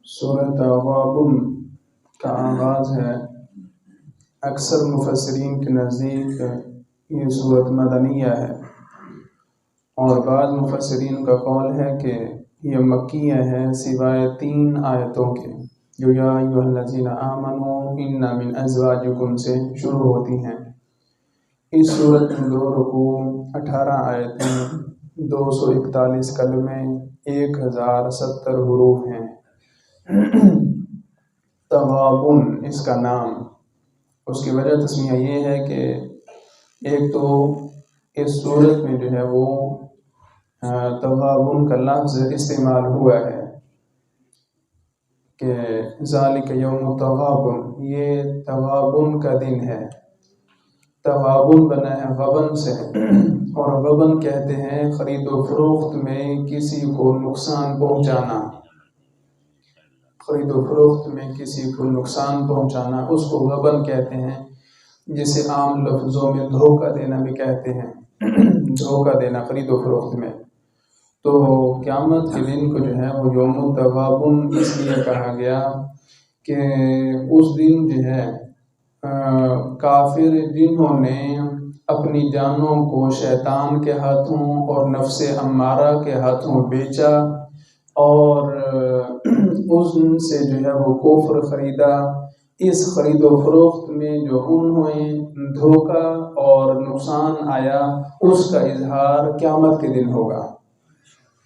سورۃ تغابن کا آغاز ہے۔ اکثر مفسرین کے نزدیک یہ سورۃ مدنیہ ہے، اور بعض مفسرین کا قول ہے کہ یہ مکیہ ہے سوائے 3 آیتوں کے جو یا ایھا الذین آمنوا ان من ازواجکم سے شروع ہوتی ہیں۔ اس سورت میں 2 رکوع، 18 آیتیں، 241 کلمے، 1070 حروف ہیں۔ تغابن اس کا نام، اس کی وجہ تسمیہ یہ ہے کہ ایک تو اس سورت میں جو ہے وہ تغابن کا لفظ استعمال ہوا ہے کہ ذالک یوم التغابن، یہ تغابن کا دن ہے۔ تغابن بنا ہے غبن سے، اور غبن کہتے ہیں خرید و فروخت میں کسی کو نقصان پہنچانا۔ خرید و فروخت میں کسی کو نقصان پہنچانا اس کو غبن کہتے ہیں، جسے عام لفظوں میں دھوکہ دینا بھی کہتے ہیں۔ دھوکہ دینا خرید و فروخت میں۔ تو قیامت کے دن کو جو ہے وہ یوم التغابن اس لیے کہا گیا کہ اس دن جو ہے کافر جنہوں نے اپنی جانوں کو شیطان کے ہاتھوں اور نفس امارہ کے ہاتھوں بیچا، اور اس دن سے جو ہے وہ کفر خریدا، اس خرید و فروخت میں جو انہیں دھوکہ اور نقصان آیا اس کا اظہار قیامت کے دن ہوگا۔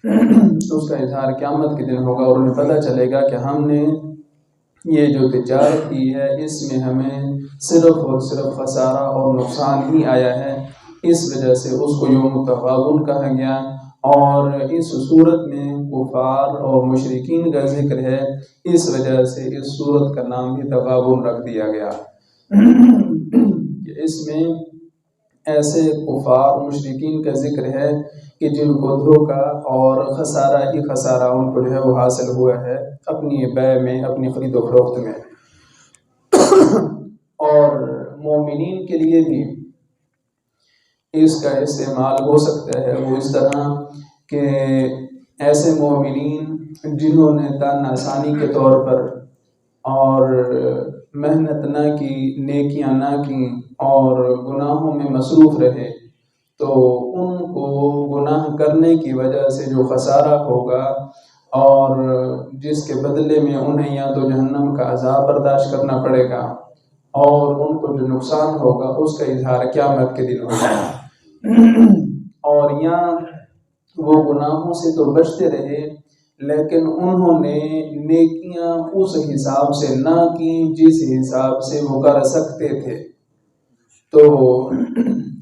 اس کا اظہار قیامت کے دن ہوگا، اور انہیں پتہ چلے گا کہ ہم نے یہ جو تجارت کی ہے اس میں ہمیں صرف اور صرف خسارہ اور نقصان ہی آیا ہے۔ اس وجہ سے اس کو یوم التغابن کہا گیا، اور اس صورت میں کفار اور مشرکین کا ذکر ہے، اس وجہ سے اس صورت کا نام بھی تغابن رکھ دیا گیا۔ اس میں ایسے کفار مشرکین کا ذکر ہے کہ جن کو دھوکہ اور خسارہ ہی خسارہ ان کو جو ہے وہ حاصل ہوا ہے اپنی بیع میں، اپنی خرید و فروخت میں۔ اور مومنین کے لیے بھی اس کا استعمال ہو سکتا ہے، وہ اس طرح کہ ایسے مومنین جنہوں نے تن آسانی کے طور پر اور محنت نہ کی، نیکیاں نہ کی اور گناہوں میں مصروف رہے، تو ان کو گناہ کرنے کی وجہ سے جو خسارہ ہوگا اور جس کے بدلے میں انہیں یا تو جہنم کا عذاب برداشت کرنا پڑے گا، اور ان کو جو نقصان ہوگا اس کا اظہار قیامت کے دن ہوگا۔ اور یہاں وہ گناہوں سے تو بچتے رہے، لیکن انہوں نے نیکیاں اس حساب سے نہ کی جس حساب سے وہ کر سکتے تھے۔ تو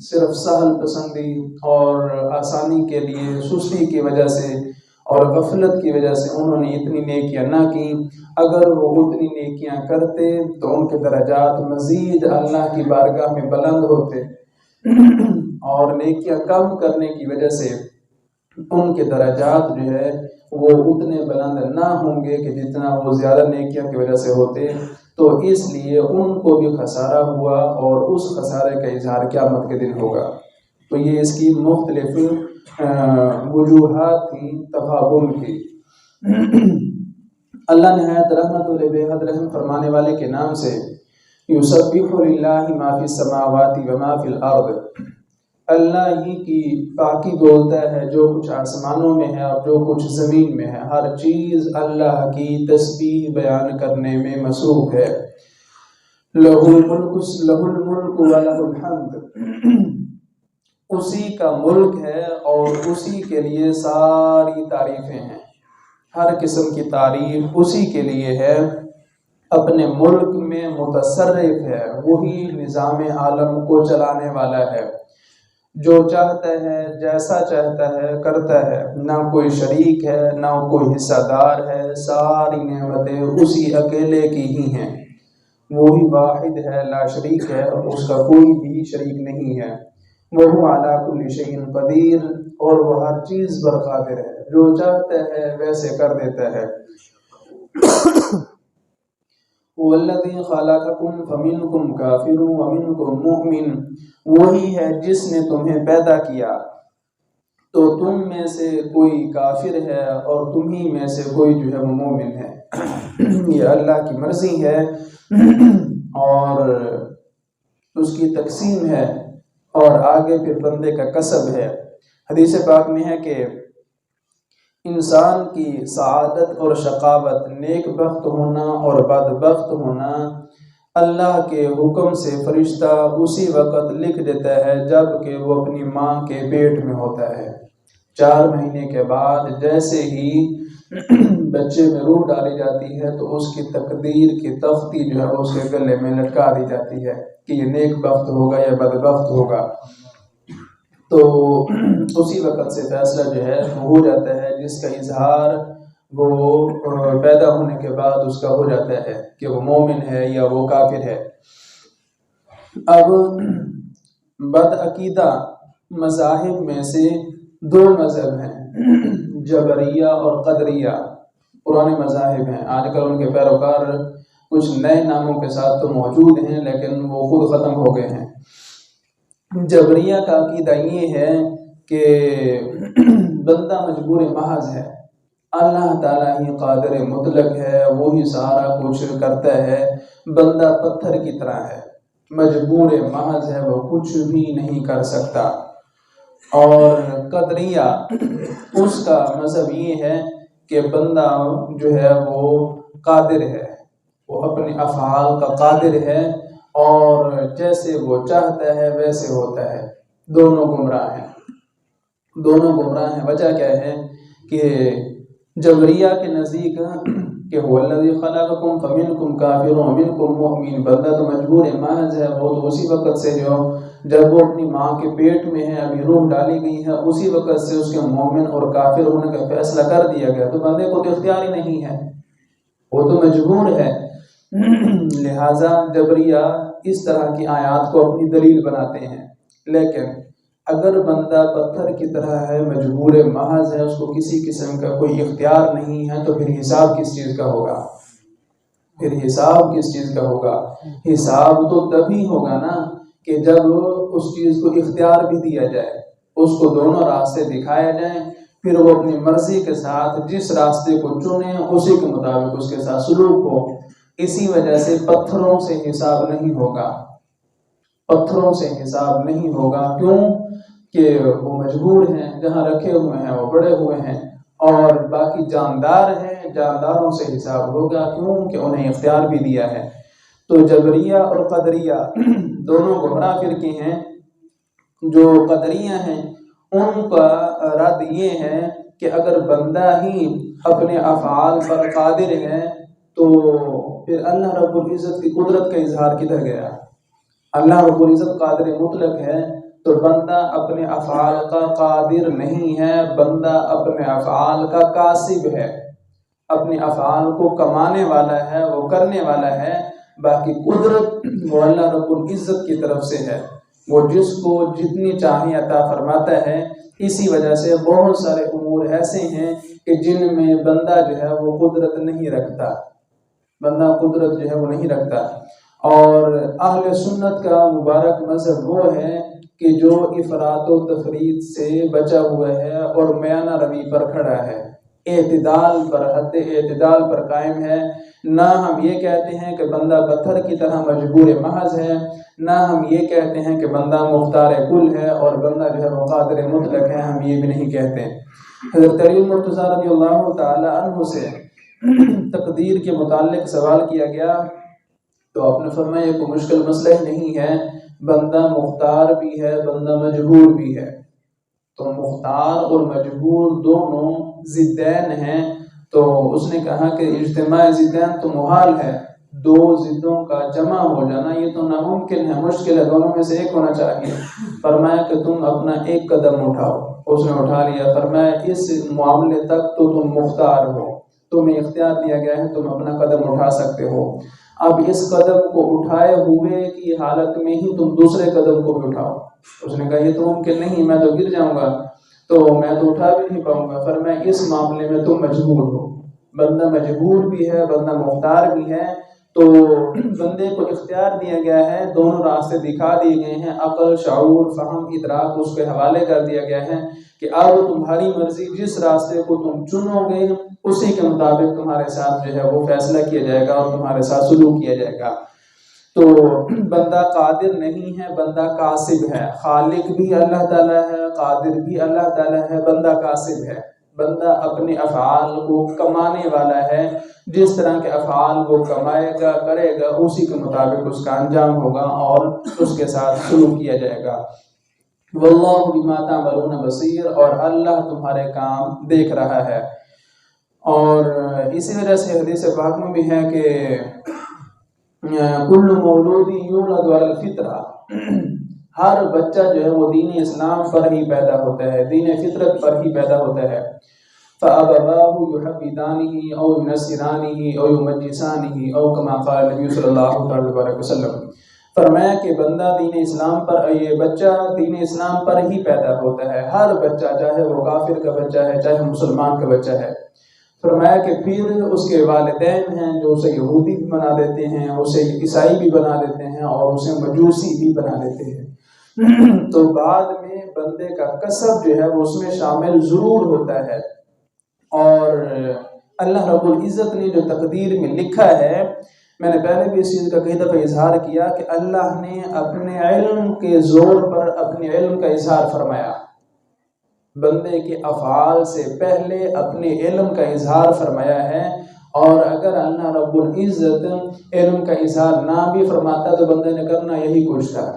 صرف سہل پسندی اور آسانی کے لیے، سستی کی وجہ سے اور غفلت کی وجہ سے انہوں نے اتنی نیکیاں نہ کی۔ اگر وہ اتنی نیکیاں کرتے تو ان کے درجات مزید اللہ کی بارگاہ میں بلند ہوتے، اور نیکیاں کم کرنے کی وجہ سے ان کے درجات جو ہے وہ اتنے بلند نہ ہوں گے کہ جتنا وہ زیادہ نیکیاں کی وجہ سے ہوتے۔ تو اس لیے ان کو بھی خسارہ ہوا، اور اس خسارے کا اظہار قیامت کے دن ہوگا۔ تو یہ اس کی مختلف وجوہات تھیں تغابن کی۔ اللہ نہایت رحمت والے بے حد رحم فرمانے والے کے نام سے، یسبح للہ ما فی السماوات و ما فی الارض، اللہ ہی کی پاکی بولتا ہے جو کچھ آسمانوں میں ہے اور جو کچھ زمین میں ہے، ہر چیز اللہ کی تسبیح بیان کرنے میں مصروف ہے۔ لہ الملک و لہ الحمد، اسی کا ملک ہے اور اسی کے لیے ساری تعریفیں ہیں۔ ہر قسم کی تعریف اسی کے لیے ہے، اپنے ملک میں متصرف ہے، وہی نظام عالم کو چلانے والا ہے، جو چاہتا ہے جیسا چاہتا ہے کرتا ہے، نہ کوئی شریک ہے نہ کوئی حصہ دار ہے، ساری نعمتیں اسی اکیلے کی ہی ہیں۔ وہی واحد ہے، لا شریک ہے، اس کا کوئی بھی شریک نہیں ہے۔ وَهُوَ عَلَىٰ كُلِّ شَيْءٍ قَدِيرٌ، اور وہ ہر چیز پر قادر ہے، جو چاہتا ہے ویسے کر دیتا ہے۔ هُوَ الَّذِي خَلَقَكُمْ فَمِنْكُمْ كَافِرٌ وَمِنْكُمْ مُؤْمِنٌ، وہی ہے جس نے تمہیں پیدا کیا تو تم میں سے کوئی کافر ہے اور تمہیں میں سے کوئی جو ہے وہ مومن ہے۔ یہ اللہ کی مرضی ہے اور اس کی تقسیم ہے، اور آگے پھر بندے کا کسب ہے۔ حدیث پاک میں ہے کہ انسان کی سعادت اور شقاوت، نیک بخت ہونا اور بدبخت ہونا، اللہ کے حکم سے فرشتہ اسی وقت لکھ دیتا ہے جب کہ وہ اپنی ماں کے پیٹ میں ہوتا ہے۔ 4 مہینے کے بعد جیسے ہی بچے میں روح ڈالی جاتی ہے تو اس کی تقدیر کی تختی جو ہے اس کے گلے میں لٹکا دی جاتی ہے کہ یہ نیک بخت ہوگا یا بدبخت ہوگا۔ تو اسی وقت سے فیصلہ جو ہے ہو جاتا ہے، جس کا اظہار وہ پیدا ہونے کے بعد اس کا ہو جاتا ہے کہ وہ مومن ہے یا وہ کافر ہے۔ اب بدعقیدہ مذاہب میں سے 2 مذہب ہیں، جبریہ اور قدریہ، پرانے مذاہب ہیں۔ آج کل ان کے پیروکار کچھ نئے ناموں کے ساتھ تو موجود ہیں لیکن وہ خود ختم ہو گئے ہیں۔ جبریہ کا عقیدہ یہ ہے کہ بندہ مجبور محض ہے، اللہ تعالیٰ ہی قادر مطلق ہے، وہی سارا کچھ کرتا ہے، بندہ پتھر کی طرح ہے، مجبور محض ہے، وہ کچھ بھی نہیں کر سکتا۔ اور قدریہ اس کا مذہب یہ ہے کہ بندہ جو ہے وہ قادر ہے، وہ اپنے افعال کا قادر ہے اور جیسے وہ چاہتا ہے ویسے ہوتا ہے۔ دونوں گمراہ ہیں، دونوں گمراہ ہیں۔ وجہ کیا ہے کہ جبریہ کے نزدیک کہ هو الذی خلقکم فمنکم کافر ومنکم مؤمن، بندہ تو مجبور محض ہے، وہ تو اسی وقت سے جب وہ اپنی ماں کے پیٹ میں ہے، ابھی روح ڈالی گئی ہے، اسی وقت سے اس کے مومن اور کافر ہونے کا فیصلہ کر دیا گیا، تو بندے کو تو اختیار ہی نہیں ہے، وہ تو مجبور ہے۔ لہٰذا جبریہ اس طرح کی آیات کو اپنی دلیل بناتے ہیں۔ لیکن اگر بندہ پتھر کی طرح ہے، مجبور محض ہے، اس کو کسی قسم کا کوئی اختیار نہیں ہے، تو پھر حساب کس چیز کا ہوگا؟ پھر حساب کس چیز کا ہوگا؟ حساب تو تبھی ہوگا نا کہ جب اس چیز کو اختیار بھی دیا جائے، اس کو دونوں راستے دکھایا جائیں، پھر وہ اپنی مرضی کے ساتھ جس راستے کو چنے اسی کے مطابق اس کے ساتھ سلوک ہو۔ اسی وجہ سے پتھروں سے حساب نہیں ہوگا، پتھروں سے حساب نہیں ہوگا۔ کیوں کہ وہ مجبور ہیں، جہاں رکھے ہوئے ہیں وہ بڑے ہوئے ہیں، اور باقی جاندار ہیں، جانداروں سے حساب ہوگا، کیوں کہ انہیں اختیار بھی دیا ہے۔ تو جبریہ اور قدریہ دونوں گمراہ فرقے ہیں۔ جو قدریہ ہیں ان کا رد یہ ہے کہ اگر بندہ ہی اپنے افعال پر قادر ہے تو پھر اللہ رب العزت کی قدرت کا اظہار کدھر گیا؟ اللہ رب العزت قادر مطلق ہے تو بندہ اپنے افعال کا قادر نہیں ہے، بندہ اپنے افعال کا کاسب ہے، اپنے افعال کو کمانے والا ہے، وہ کرنے والا ہے۔ باقی قدرت وہ اللہ رب العزت کی طرف سے ہے، وہ جس کو جتنی چاہے عطا فرماتا ہے۔ اسی وجہ سے بہت سارے امور ایسے ہیں کہ جن میں بندہ جو ہے وہ قدرت نہیں رکھتا، بندہ قدرت جو ہے وہ نہیں رکھتا۔ اور اہل سنت کا مبارک مذہب وہ ہے کہ جو افراط و تفریط سے بچا ہوا ہے اور میانہ روی پر کھڑا ہے، اعتدال پر، حد اعتدال پر قائم ہے۔ نہ ہم یہ کہتے ہیں کہ بندہ پتھر کی طرح مجبور محض ہے، نہ ہم یہ کہتے ہیں کہ بندہ مختار کل ہے اور بندہ جو ہے وہ قادر مطلق ہے، ہم یہ بھی نہیں کہتے۔ حضرت علی مرتضیٰ رضی اللہ تعالی عنہ سے تقدیر کے متعلق سوال کیا گیا تو آپ نے فرمایا یہ کوئی مشکل مسئلہ ہی نہیں ہے، بندہ مختار بھی ہے، بندہ مجبور بھی ہے۔ تو مختار اور مجبور دونوں ضدین ہیں، تو اس نے کہا کہ اجتماع ضدین تو محال ہے، 2 ضدوں کا جمع ہو جانا یہ تو ناممکن ہے، مشکل ہے، دونوں میں سے ایک ہونا چاہیے۔ فرمایا کہ تم اپنا ایک قدم اٹھاؤ، اس نے اٹھا لیا۔ فرمایا اس معاملے تک تو تم مختار ہو، تمہیں اختیار دیا گیا ہے، تم اپنا قدم اٹھا سکتے ہو۔ اب اس قدم کو اٹھائے ہوئے کی حالت میں ہی تم دوسرے قدم کو بھی اٹھاؤ۔ اس نے کہا یہ تو ممکن نہیں، میں تو گر جاؤں گا، تو میں تو اٹھا بھی نہیں پاؤں گا۔ فرمایا اس معاملے میں تم مجبور ہو، بندہ مجبور بھی ہے، بندہ مختار بھی ہے، تو بندے کو اختیار دیا گیا ہے، دونوں راستے دکھا دیے گئے ہیں، عقل، شعور، فہم، ادراک اس کے حوالے کر دیا گیا ہے۔ کہ اب تمہاری مرضی، جس راستے کو تم چنو گے اسی کے مطابق تمہارے ساتھ جو ہے وہ فیصلہ کیا جائے گا اور تمہارے ساتھ سلوک کیا جائے گا۔ تو بندہ قادر نہیں ہے، بندہ کاسب ہے۔ خالق بھی اللہ تعالیٰ ہے، قادر بھی اللہ تعالیٰ ہے، بندہ کاسب ہے۔ بندہ اپنے افعال کو کمانے والا ہے، جس طرح کے افعال وہ کمائے گا کرے گا اسی کے مطابق اس کا انجام ہوگا اور اس کے ساتھ سلوک کیا جائے گا۔ واللہ بما تعملون بصیر، اور اللہ تمہارے کام دیکھ رہا ہے۔ اور اسی وجہ سے حدیث پاک میں بھی ہے کہ کل مولود یولد علی الفطرہ، ہر بچہ جو ہے وہ دین اسلام پر ہی پیدا ہوتا ہے، دین فطرت پر ہی پیدا ہوتا ہے۔ فَأَبَوَاهُ يُحَوِّدَانِهِ أَوْ يُنَصِّرَانِهِ أَوْ يُمَجِّسَانِهِ أَوْ كَمَا قَالَ النبی صلی اللہ علیہ وسلم۔ فرمایا کہ بندہ دین اسلام پر، یہ بچہ دین اسلام پر ہی پیدا ہوتا ہے، ہر بچہ، چاہے وہ کافر کا بچہ ہے چاہے مسلمان کا بچہ ہے۔ فرمایا کہ پھر اس کے والدین ہیں جو اسے یہودی بھی بنا دیتے ہیں، اسے عیسائی بھی بنا دیتے ہیں اور اسے مجوسی بھی بنا دیتے ہیں۔ تو بعد میں بندے کا کسب جو ہے وہ اس میں شامل ضرور ہوتا ہے، اور اللہ رب العزت نے جو تقدیر میں لکھا ہے، میں نے پہلے بھی اس چیز کا کئی دفعہ اظہار کیا کہ اللہ نے اپنے علم کے زور پر اپنے علم کا اظہار فرمایا، بندے کے افعال سے پہلے اپنے علم کا اظہار فرمایا ہے۔ اور اگر اللہ رب العزت علم کا اظہار نہ بھی فرماتا تو بندے نے کرنا یہی کچھ تھا،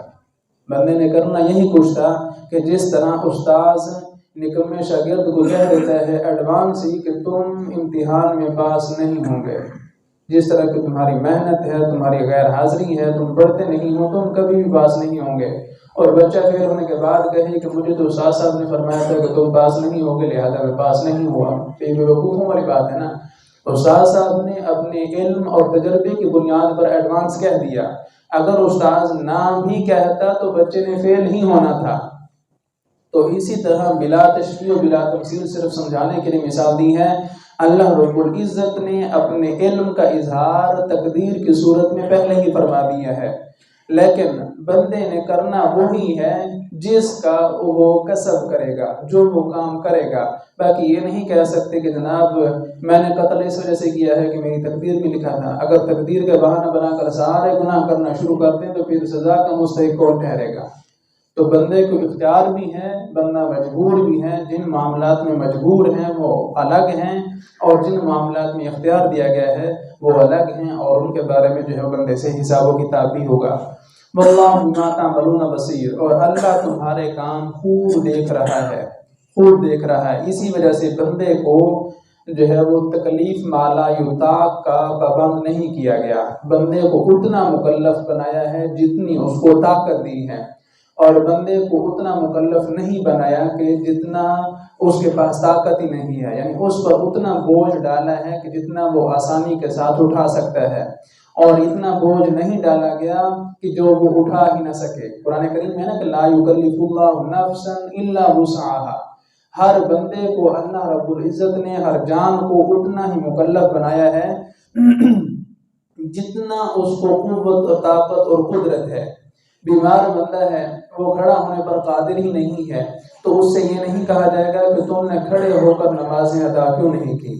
بندے نے کرنا یہی کچھ تھا کہ جس طرح استاذ نکمے شاگرد کو کہہ دیتا ہے ایڈوانس ہی کہ تم امتحان میں پاس نہیں ہوں گے، جس طرح کہ تمہاری محنت ہے، تمہاری غیر حاضری ہے، تم پڑھتے نہیں ہو، تم کبھی بھی پاس نہیں ہوں گے۔ اور بچہ فیل ہونے کے بعد کہے کہ مجھے تو استاد صاحب نے فرمایا تھا کہ تم پاس نہیں ہوگے لہذا میں پاس نہیں ہوا، تو یہ بیوقوفوں والی بات ہے نا۔ استاد صاحب نے اپنے علم اور تجربے کی بنیاد پر ایڈوانس کہہ دیا، اگر استاد نہ بھی کہتا تو بچے نے فیل ہی ہونا تھا۔ تو اسی طرح بلا تشریح و بلا تفصیل صرف سمجھانے کے لیے مثال دی ہے، اللہ رب العزت نے اپنے علم کا اظہار تقدیر کی صورت میں پہلے ہی فرما دیا ہے، لیکن بندے نے کرنا وہی ہے جس کا وہ کسب کرے گا، جو وہ کام کرے گا۔ باقی یہ نہیں کہہ سکتے کہ جناب میں نے قتل اس وجہ سے کیا ہے کہ میری تقدیر میں لکھا تھا۔ اگر تقدیر کا بہانہ بنا کر سارے گناہ کرنا شروع کرتے ہیں تو پھر سزا کا مستحق کون ٹھہرے گا؟ تو بندے کو اختیار بھی ہے، بندہ مجبور بھی ہے، جن معاملات میں مجبور ہیں وہ الگ ہیں اور جن معاملات میں اختیار دیا گیا ہے وہ الگ ہیں، اور ان کے بارے میں جو ہے بندے سے حساب و کتاب بھی ہوگا۔ واللہ بما تعملون بصیر، اور اللہ تمہارے کام خوب دیکھ رہا ہے، خوب دیکھ رہا ہے۔ اسی وجہ سے بندے کو جو ہے وہ تکلیف مالا یطاق کا پابند نہیں کیا گیا، بندے کو اتنا مکلف بنایا ہے جتنی اس کو طاقت دی ہے، اور بندے کو اتنا مکلف نہیں بنایا کہ جتنا اس کے پاس طاقت ہی نہیں ہے، یعنی اس پر اتنا بوجھ ڈالا ہے کہ جتنا وہ آسانی کے ساتھ اٹھا سکتا ہے، اور اتنا بوجھ نہیں ڈالا گیا کہ جو وہ اٹھا ہی نہ سکے۔ قرآن کریم میں نا کہ لا یکلف اللہ نفسا الا وسعها، ہر بندے کو اللہ رب العزت نے ہر جان کو اتنا ہی مکلف بنایا ہے جتنا اس کو قوت اور طاقت اور قدرت ہے۔ بیمار بندہ ہے، وہ کھڑا ہونے پر قادر ہی نہیں ہے، تو اس سے یہ نہیں کہا جائے گا کہ تم نے کھڑے ہو کر نمازیں ادا کیوں نہیں کی،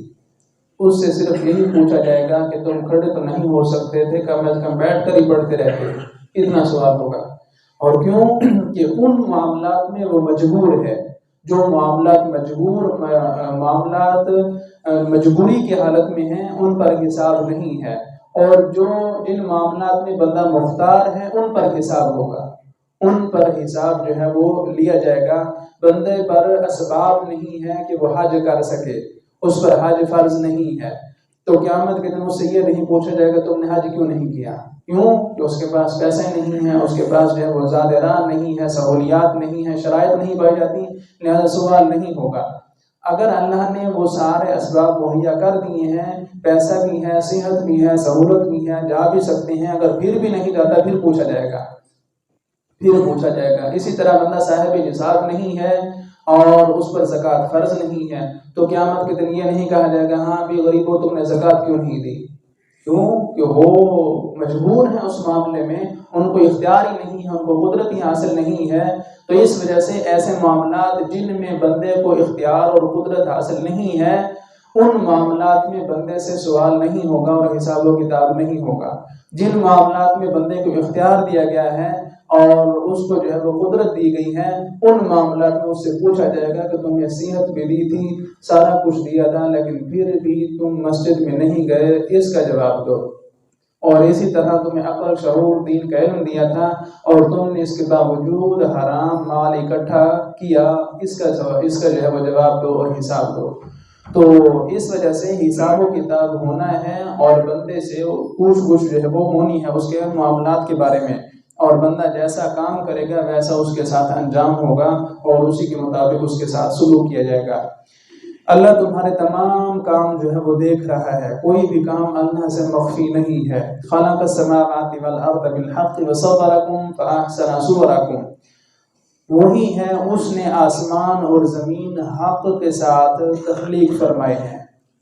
اس سے صرف یہی پوچھا جائے گا کہ تم کھڑے تو نہیں ہو سکتے تھے، کم از کم بیٹھ کر ہی پڑھتے رہتے، اتنا سوال ہوگا۔ اور کیوں کہ ان معاملات میں وہ مجبور ہے، جو معاملات مجبوری کی حالت میں ہیں ان پر حساب نہیں ہے، اور جو جن معاملات میں بندہ مختار ہے ان پر حساب ہوگا، ان پر حساب جو ہے وہ لیا جائے گا۔ بندے پر اسباب نہیں ہے کہ وہ حج کر سکے، اس پر حج فرض نہیں ہے، تو قیامت کے دن اس سے یہ نہیں پوچھا جائے گا تم نے حج کیوں نہیں کیا، کیوں کہ اس کے پاس پیسے نہیں ہیں، اس کے پاس جو ہے وہ زاد راہ نہیں ہے، سہولیات نہیں ہیں، شرائط نہیں پائی جاتی، لہذا سوال نہیں ہوگا۔ اگر اللہ نے وہ سارے اسباب مہیا کر دیے ہیں، پیسہ بھی ہے، صحت بھی ہے، سہولت بھی ہے، جا بھی سکتے ہیں، اگر پھر بھی نہیں جاتا پھر پوچھا جائے گا، پھر پوچھا جائے گا۔ اسی طرح بندہ صاحب نصاب نہیں ہے اور اس پر زکوٰۃ فرض نہیں ہے، تو قیامت کے دن یہ نہیں کہا جائے گا ہاں بھی غریبوں تم نے زکوٰۃ کیوں نہیں دی، کیوں کہ وہ مجبور ہیں اس معاملے میں، ان کو اختیار ہی نہیں ہے، ان کو قدرت ہی حاصل نہیں ہے. تو اس وجہ سے ایسے معاملات جن میں بندے کو اختیار اور قدرت حاصل نہیں ہے، ان معاملات میں بندے سے سوال نہیں ہوگا اور حساب و کتاب نہیں ہوگا. جن معاملات میں بندے کو اختیار دیا گیا ہے اور اس کو جو ہے وہ قدرت دی گئی ہے، ان معاملات میں اس سے پوچھا جائے گا کہ تمہیں صحت بھی دی تھی، سارا کچھ دیا تھا، لیکن پھر بھی تم مسجد میں نہیں گئے، اس کا جواب دو. اور اسی طرح تمہیں عقل، شعور، دین کا علم دیا تھا اور تم نے اس کے باوجود حرام مال اکٹھا کیا، اس کا جو ہے وہ جواب دو اور حساب دو. تو اس وجہ سے حساب و کتاب ہونا ہے اور بندے سے پوچھ گچھ جو ہے وہ ہونی ہے اس کے معاملات کے بارے میں، اور بندہ جیسا کام کرے گا ویسا اس کے ساتھ انجام ہوگا اور اسی کے مطابق اس کے ساتھ سلوک کیا جائے گا. اللہ تمہارے تمام کام جو ہے وہ دیکھ رہا ہے، کوئی بھی کام اللہ سے مخفی نہیں ہے. خلق السماوات والارض بالحق وصورکم فاحسن صورکم. وہی ہے، اس نے آسمان اور زمین حق کے ساتھ تخلیق فرمائے ہیں.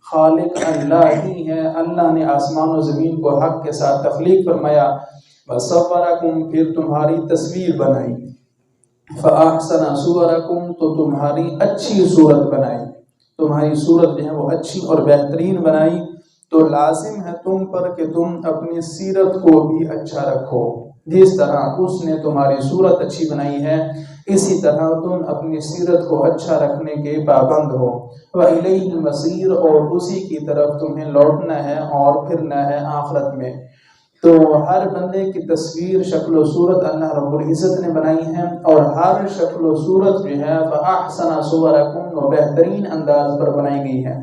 خالق اللہ ہی ہے، اللہ نے آسمان و زمین کو حق کے ساتھ تخلیق فرمایا. وصورکم، پھر تمہاری تصویر بنائی. فاحسن صورکم، تو تمہاری اچھی صورت بنائی، تمہاری صورت جو ہے وہ اچھی اور بہترین بنائی. تو لازم ہے تم پر کہ تم اپنی سیرت کو بھی اچھا رکھو. جس طرح اس نے تمہاری صورت اچھی بنائی ہے، اسی طرح تم اپنی سیرت کو اچھا رکھنے کے پابند ہو. وَإِلَيْهِ الْمَصِيرُ، اور اسی کی طرف تمہیں لوٹنا ہے اور پھرنا ہے آخرت میں. تو ہر بندے کی تصویر، شکل و صورت اللہ رب العزت نے بنائی ہے، اور ہر شکل و صورت جو ہے فَأَحْسَنَ صُوَرَكُمْ، وہ بہترین انداز پر بنائی گئی ہے.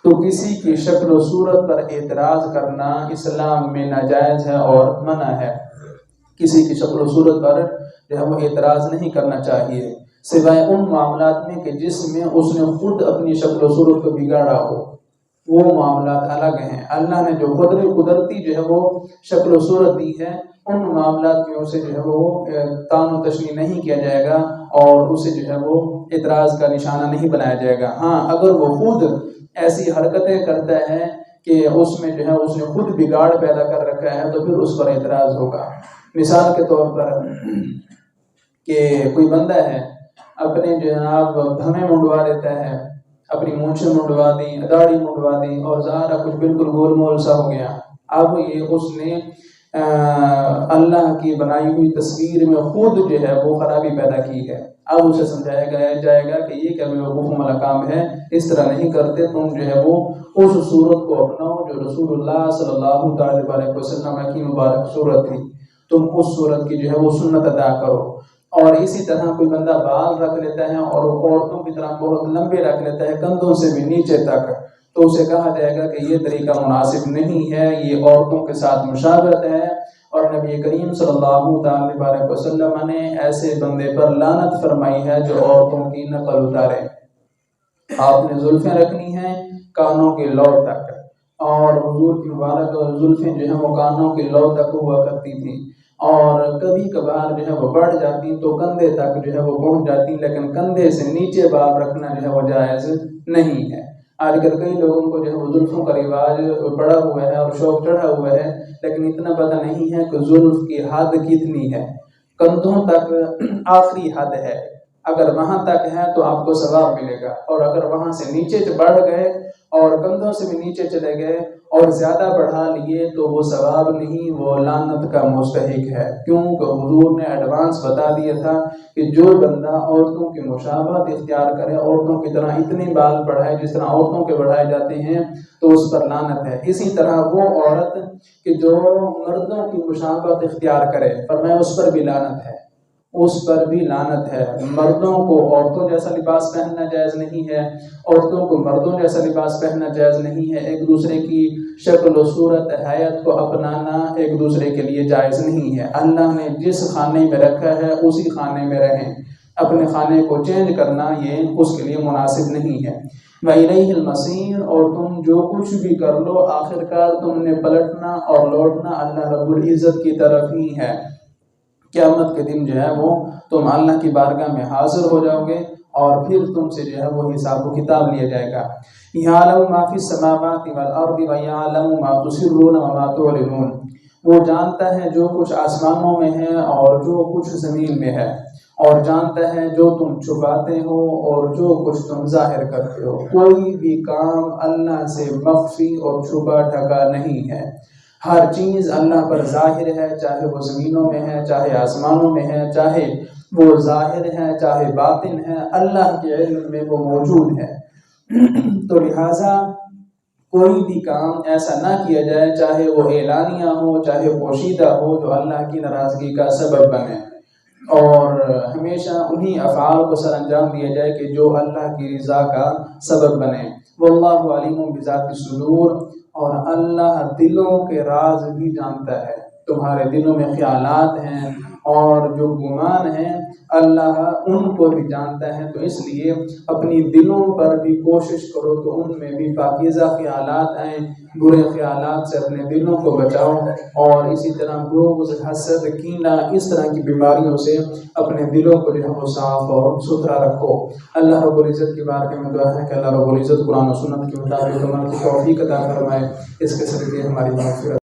تو کسی کی شکل و صورت پر اعتراض کرنا اسلام میں ناجائز ہے اور منع ہے. کسی کی شکل و صورت پر جو ہے وہ اعتراض نہیں کرنا چاہیے، سوائے ان معاملات میں کہ جس میں اس نے خود اپنی شکل و صورت کو بگاڑا ہو، وہ معاملات الگ ہیں. اللہ نے جو قدرتی جو ہے وہ شکل و صورت دی ہے، ان معاملات میں اسے جو ہے وہ تان و تشنیع نہیں کیا جائے گا اور اسے جو ہے وہ اعتراض کا نشانہ نہیں بنایا جائے گا. ہاں، اگر وہ خود ایسی حرکتیں کرتا ہے کہ اس میں جو ہے اس نے خود بگاڑ پیدا کر رکھا ہے، تو پھر اس پر اعتراض ہوگا. مثال کے طور پر کہ کوئی بندہ ہے، اپنے جناب بھمیں منڈوا دیتا ہے، اپنی مونچھیں منڈوا دی، داڑھی منڈوا دی، اور سارا کچھ بالکل گول مول سا ہو گیا. اب یہ اس نے اللہ کی بنائی ہوئی تصویر میں خود جو ہے وہ خرابی پیدا کی ہے. اب اسے سمجھایا جائے گا کہ یہ کیا بیوقوفوں والا کام ہے، اس طرح نہیں کرتے. تم جو ہے وہ اس صورت کو اپناؤ جو رسول اللہ صلی اللہ تعالی علیہ وسلم کی مبارک صورت تھی، تم اس صورت کی جو ہے وہ سنت ادا کرو. اور اسی طرح کوئی بندہ بال رکھ لیتا ہے اور عورتوں کی طرح بہت لمبے رکھ لیتا ہے، کندھوں سے بھی نیچے تک، تو اسے کہا جائے گا کہ یہ طریقہ مناسب نہیں ہے، یہ عورتوں کے ساتھ مشابہت ہے. اور نبی کریم صلی اللہ تعالی وسلم نے ایسے بندے پر لعنت فرمائی ہے جو عورتوں کی نقل اتارے. آپ نے زلفیں رکھنی ہیں کانوں کے لو تک، اور حضور کی مبارک زلفیں جو ہیں وہ کانوں کے لو تک ہوا کرتی تھیں، اور کبھی کبھار جو ہے وہ بڑھ جاتی تو کندھے تک جو ہے وہ پہنچ جاتی، لیکن کندھے سے نیچے بال رکھنا جو ہے وہ جائز نہیں ہے. آج کل کئی لوگوں کو جو ہے وہ زلفوں کا رواج بڑا ہوا ہے اور شوق چڑھا ہوا ہے، لیکن اتنا پتہ نہیں ہے کہ زلف کی حد کتنی ہے. کندھوں تک آخری حد ہے، اگر وہاں تک ہے تو آپ کو ثواب ملے گا، اور اگر وہاں سے نیچے بڑھ گئے اور کندھوں سے بھی نیچے چلے گئے اور زیادہ بڑھا لیے تو وہ ثواب نہیں، وہ لعنت کا مستحق ہے. کیونکہ حضور نے ایڈوانس بتا دیا تھا کہ جو بندہ عورتوں کی مشابہت اختیار کرے، عورتوں کی طرح اتنے بال بڑھائے جس طرح عورتوں کے بڑھائے جاتے ہیں، تو اس پر لعنت ہے. اسی طرح وہ عورت کہ جو مردوں کی مشابہت اختیار کرے، فرمایا اس پر بھی لعنت ہے، اس پر بھی لعنت ہے. مردوں کو عورتوں جیسا لباس پہننا جائز نہیں ہے، عورتوں کو مردوں جیسا لباس پہننا جائز نہیں ہے. ایک دوسرے کی شکل و صورت، حیات کو اپنانا ایک دوسرے کے لیے جائز نہیں ہے. اللہ نے جس خانے میں رکھا ہے اسی خانے میں رہیں، اپنے خانے کو چینج کرنا یہ اس کے لیے مناسب نہیں ہے. وَإِلَيْهِ الْمَصِيرُ، اور تم جو کچھ بھی کر لو آخرکار تم نے پلٹنا اور لوٹنا اللہ رب العزت کی طرف ہی ہے. قیامت کے دن جو ہے وہ تم اللہ کی بارگاہ میں حاضر ہو جاؤ گے اور پھر تم سے جو ہے وہ حساب و کتاب لیا جائے گا۔ یعلم ما فی السماوات والارض ویعلم ما تسرون وما تعلنون، وہ جانتا ہے جو کچھ آسمانوں میں ہے اور جو کچھ زمین میں ہے، اور جانتا ہے جو تم چھپاتے ہو اور جو کچھ تم ظاہر کرتے ہو۔ کوئی بھی کام اللہ سے مخفی اور چھپا ڈھکا نہیں ہے، ہر چیز اللہ پر ظاہر ہے، چاہے وہ زمینوں میں ہے، چاہے آسمانوں میں ہے، چاہے وہ ظاہر ہے چاہے باطن ہے، اللہ کے علم میں وہ موجود ہے۔ تو لہٰذا کوئی بھی کام ایسا نہ کیا جائے، چاہے وہ اعلانیہ ہو چاہے پوشیدہ ہو، جو اللہ کی ناراضگی کا سبب بنے، اور ہمیشہ انہی افعال کو سر انجام دیا جائے کہ جو اللہ کی رضا کا سبب بنے۔ واللہ علیم بذات الصدور، اور اللہ دلوں کے راز بھی جانتا ہے، تمہارے دلوں میں خیالات ہیں اور جو گمان ہیں اللہ ان کو بھی جانتا ہے۔ تو اس لیے اپنی دلوں پر بھی کوشش کرو تو ان میں بھی پاکیزہ خیالات آئیں، برے خیالات سے اپنے دلوں کو بچاؤ، اور اسی طرح بغض، حسد، کینہ، اس طرح کی بیماریوں سے اپنے دلوں کو جو ہے وہ صاف اور ستھرا رکھو۔ اللہ رب العزت کی بارگاہ میں دعا ہے کہ اللہ رب العزت قرآن و سنت کے مطابق عمل کی توفیق عطا فرمائے، اس کے صدقے ہماری مغفرت